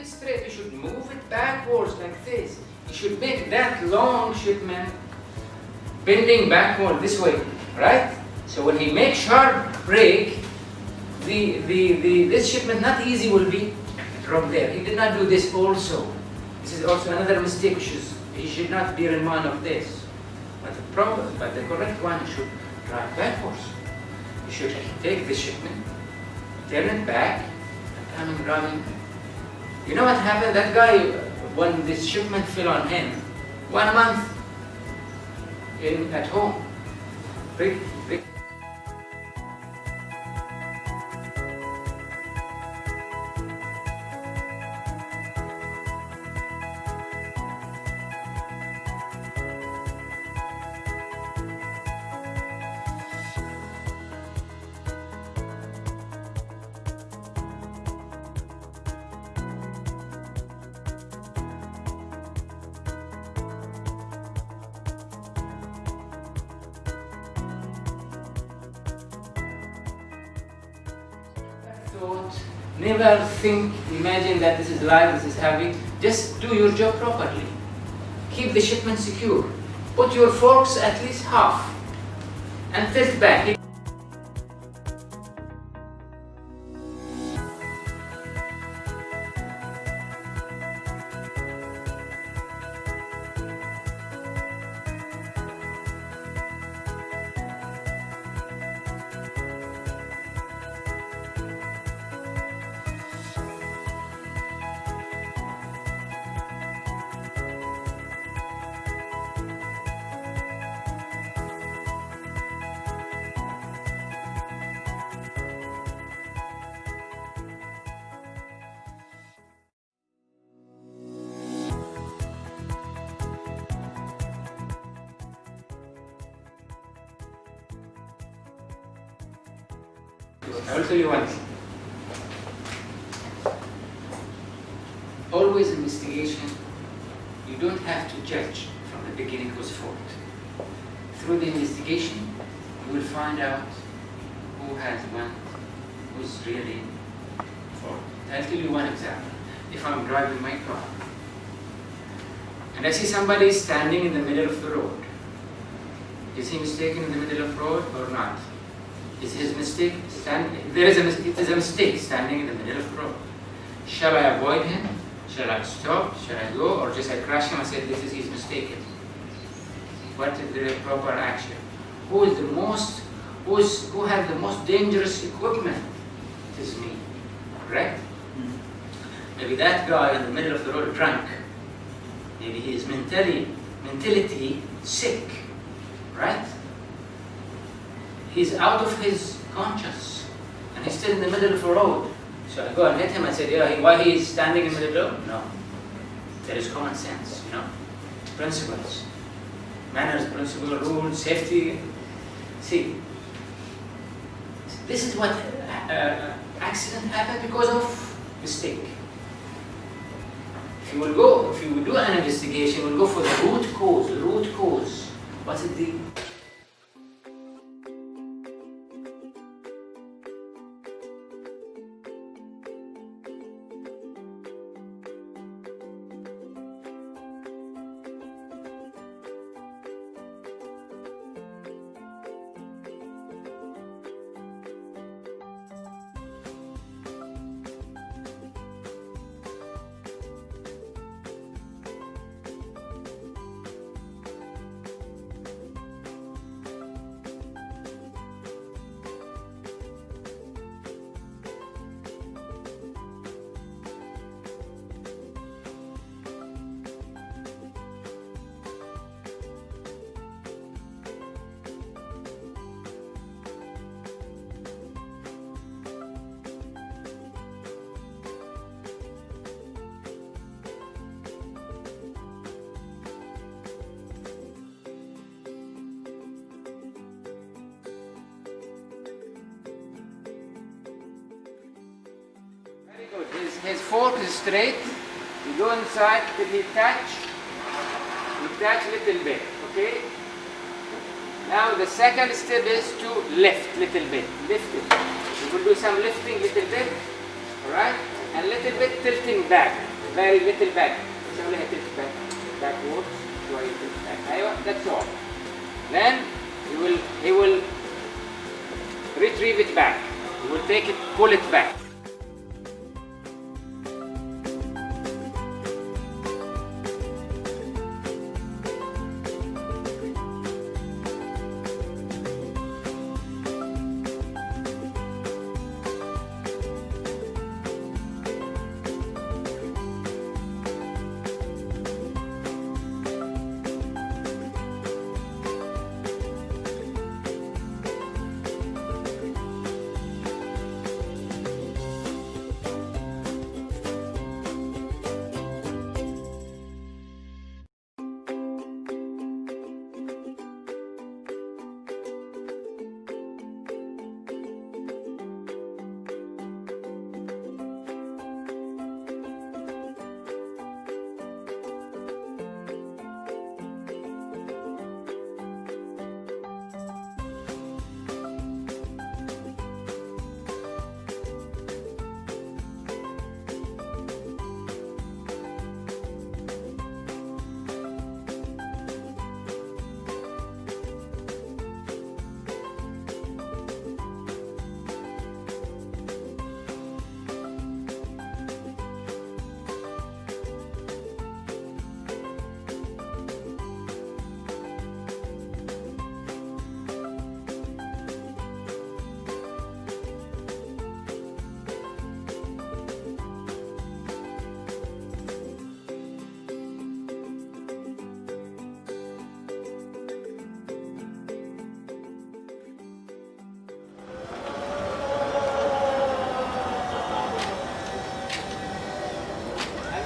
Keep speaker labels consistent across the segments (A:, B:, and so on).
A: it straight. You should move it backwards like this. You should make that long shipment bending backward this way, right? So when he makes sharp break, this shipment not easy will be from there. He did not do this also. This is also another mistake. He should not bear in mind of this. But the correct one should drive backwards. You should take this shipment, turn it back, and come driving. You know what happened? That guy, when this shipment fell on him, 1 month at home. Never imagine that this is light, this is heavy. Just do your job properly. Keep the shipment secure. Put your forks at least half and tilt back. I will tell you one thing. Always investigation, you don't have to judge from the beginning who's fault. Through the investigation, you will find out who has won, who's really fault. I'll tell you one example. If I'm driving my car and I see somebody standing in the middle of the road, is he mistaken in the middle of the road or not? Is his mistake it is a mistake standing in the middle of the road. Shall I avoid him? Shall I stop? Shall I go? Or just I crash him and say he's mistaken? What is the proper action? Who has the most dangerous equipment? It is me. Correct? Maybe that guy in the middle of the road drunk. Maybe he is mentality sick. Right? He's out of his conscience and he's still in the middle of the road. So I go and hit him and say, yeah, why he is standing in the middle of the road? No. There is common sense, principles. Manners, principle, rules, safety. See, this is what accident happened because of mistake. If you will do an investigation, we'll go for the root cause. What's it the His fork is straight. You go inside till he touch little bit, okay? Now the second step is to lift little bit. Lift it. You will do some lifting little bit, alright? And little bit tilting back. very little back. نسوي لها tilt back, backwards, شوية tilt back. أيوة, that's all. Then he will retrieve it back. He will take it, pull it back.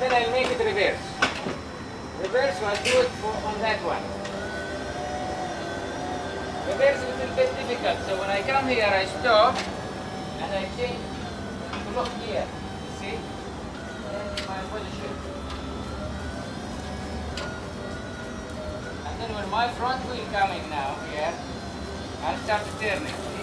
A: Then I'll make it reverse. Reverse, so I'll do it on that one. Reverse is a little bit difficult, so when I come here, I stop and I change to look here. See? That's my position. And then when my front wheel coming now here, I'll start turning.